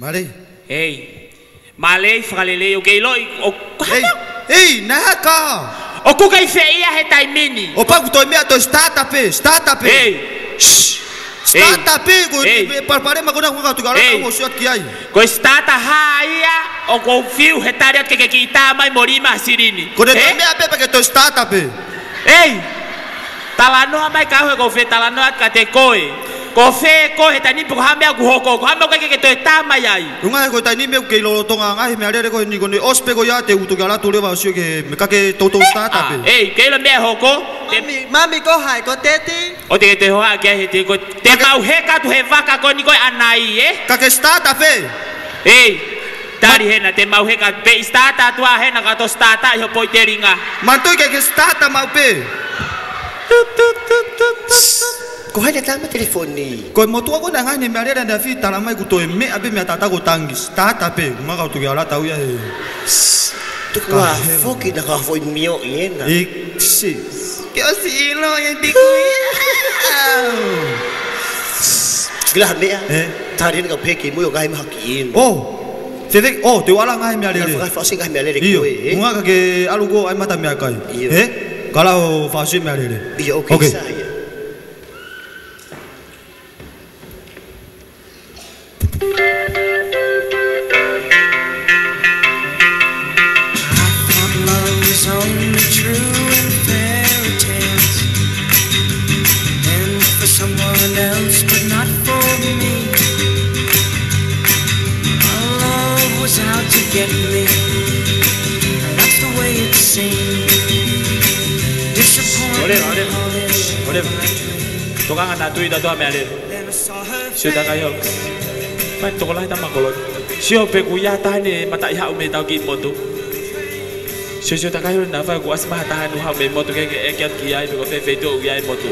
Mari. Hey. Malay fralele o gelo o. Hey, naka. O ku kai feia he taimini. O pa to mea to startup. Hey. Startup go parpare magona ko tu gara ko shot kiai. Ko startup haia o ko fiu he taria ke kita mai morima sirini. Ko de mea pe ke to startup. Hey. Talano mai ka ho ko fe talano at ka te koe. Ko fe ko he tani po ha mea ku hoko ko ha mo ke to tama yai. Unga ko tani me ke lo tonga ngai me are ko ni ko ni ospe ko ya te utu gara tu le ba sio ke me ka ke to startup. Hey, ke lo me hoko. Mami ko hai ko teti. O te ho ha ke he te ko te mau he ka tu he vaka ko ni ko anai Ka ke startup. Hey. Tari hena te mau he ka pe startup tu hena ka to startup ho poiteringa. Mantu ke startup mau pe. Ko hai datang telefoni. Ko motu ako na ngani me are da fi tala mai ku to me abe me tata ko tangi startup ma ka tu ala tau ya. Tu ka foki da ka foi mio yena. Si. Que osilo yang diku. Gila mea. Tari ka peki mo yo gai ma hakin. Sedek te wala ngai me are. Ka fa singa me are ko. Iyo. Unga ka ke alugo ai mata me kai. Kalau fa si me are. Iyo okay saya. Get me, and that's the way it seems. Oleh, tukang anak tu ida tu ambil. Sudah kayo. Pan tukang lain tak makolot. Siapa kuya tahan ni mata iha umi tahu kita motu. Sudah kayo nafa gua asmah tahan uha umi motu kayak kiat kiai bego fe tu kiai motu.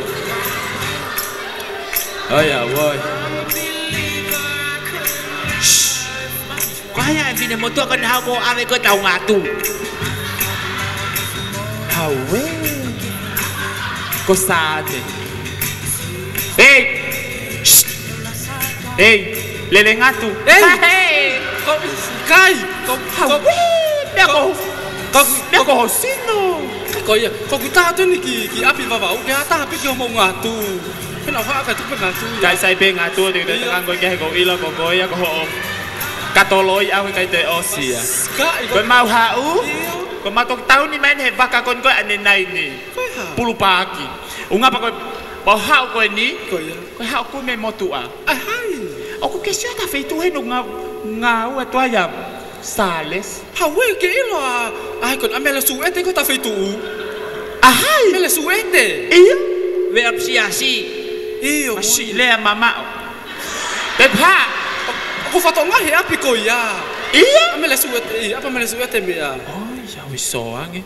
Oh ya, boy. Kaya ang binamoto ako na mo ame ko tao nga to. Hawe. Ko sate. Hey! Shh! Hey! Lele nga to. Hey! Kai! Hawe! Beko sino? Koya, ko kita tu ni ki api baba u dia ta api ko mo nga tu. Kenapa ka tu nga tu? Kai sai pe nga tu de dengan ko ke ko ilo ko ya ko ho. Katoloi aku kay te osia. Ko mau hau. Ko matok tau ni men he baka kon ko ane nai ni. Pulu pagi. Unga pa ko pa hau ko ni. Ko hau ko me motua. Hai. Aku kesio ta feito he no ngau atua ya. Sales. Hawe ke ilo ai kon amela suete ko ta feito. Ahai. Amela suete. Iyo. Ve apsiasi. Iyo. Masi le mama. Pepa. Aku foto nggak ya api ko ya. Iya. Amela suete, apa amela suete mea. Oh, ya wis soang eh.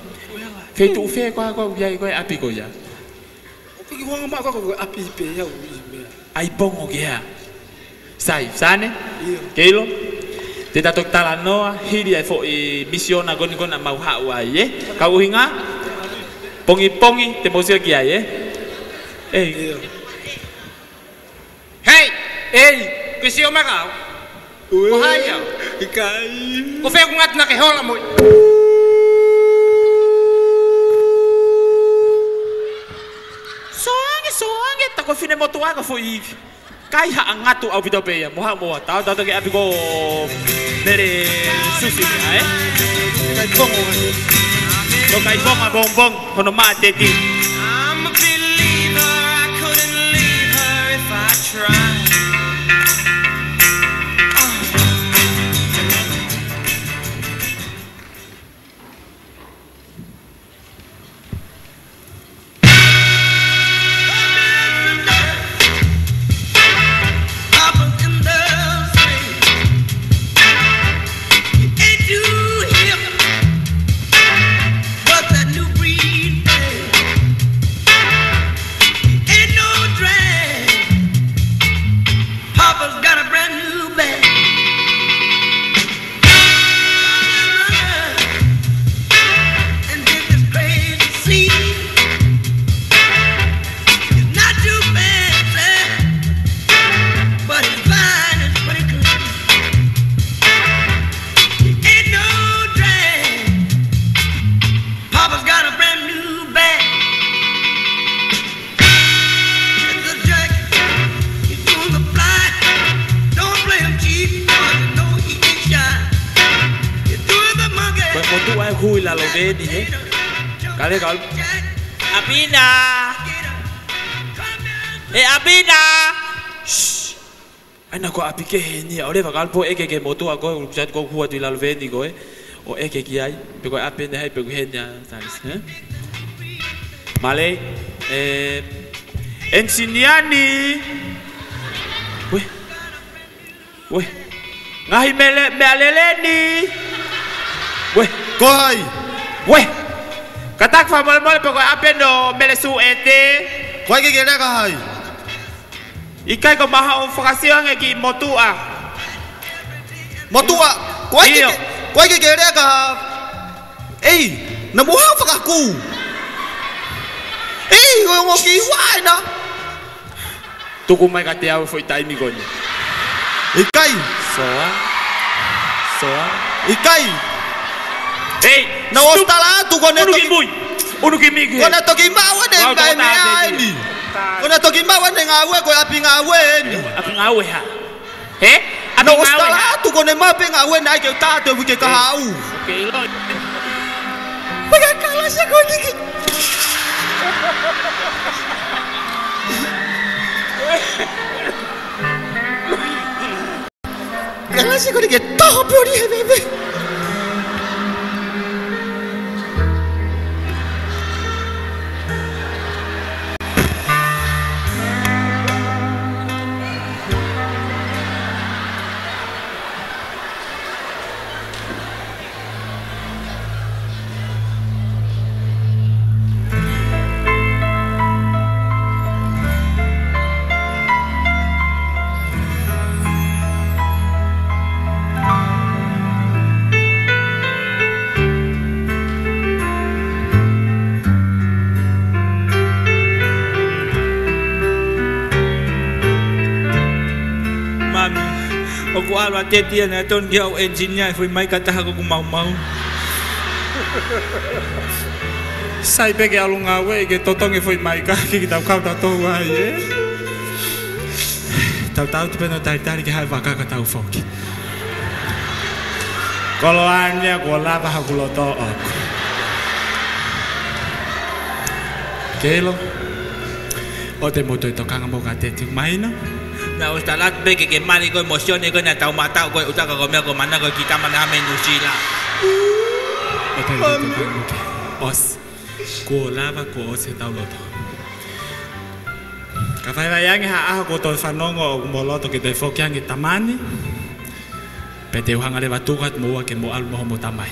Feito fe ko ya ko api ko ya. Ko ki wang ma ko api pe ya mea. Ai bongo ya. Sai, sane? Iyo. Kelo. Te tatok talanoa hiri ai fo misiona goni gona mau hawa ye. Kau hinga? Pongi te mosia ki ai Iyo. Hey, kisio makau. Kohaya. Kai. Ko fe ko ngat na ke hola mo. Soange ta ko fine motoa ko foi. Kai ha angatu au video pe ya. Moha ta ke api ko nere susi ai. Kai bongo. Ko kai bong hono ma teti. I'm a believer, I couldn't leave her if I tried. motu ai hui la lo ve ni he. Kale kal. Abina. Abina. Ana ko apike ni ore bakal po eke ke motu ako chat ko huwa tu la lo ve ni ko o eke ki ai pe ko apene hai pe ko henya salis he. Male Ensiniani. Weh. Ngahi melele ni. Weh, Kohai. weh. Katak fa mal pokok apa no melesu ete. Koi ke kira kahai. Ikai ko maha ofokasyon ki motua. Motua. Koi ke kira ka. Namuha fakaku. Ngoki wai na. Tuku mai katiaw foi time ko ni. Ikai. Soa. Ikai. Na ostala tu kone Unu kibuy. Unu kimig. Kone toki mawa de kai me ai ni. Kone toki mawa de ngawe ko api ngawe ni. Api ngawe ha. He? Na ostala tu kone mape ngawe na ke ta te wike ka hau. Okay lo. Paga kala sa ko gigi. Kala sa ko ni ke top yori he bebe. Aku alwa tetia na ton giau engineer foi mai kata aku mau. Sai pege alung awe ke totong foi mai ka ki kita kau ta to ai e. Tau tu peno tai ke hai vaka ka tau foki. Kalau anya gola ba aku lo to ok. Kelo. O te moto to kanga mo ka teti mai na. Na ustalat be ke mari ko emotion ko na tau mata ko uta ko me ko mana ko kita mana menusila. Os ko lava ko se tau lo to. Ka fai yang ha ko to fanongo mo lo to ke te fokyang tamani. Pete uhang ale batukat mo ke mo al mo tamay.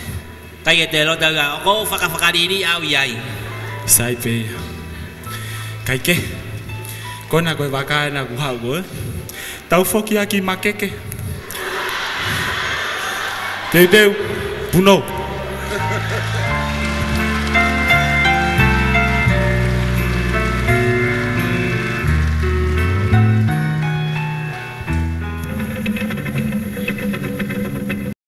Kaya te lo daga ko faka diri au yai. Sai pe. Kai ke. Kona ko baka na ku hawo. Tau foki aki makeke. Deu, buno.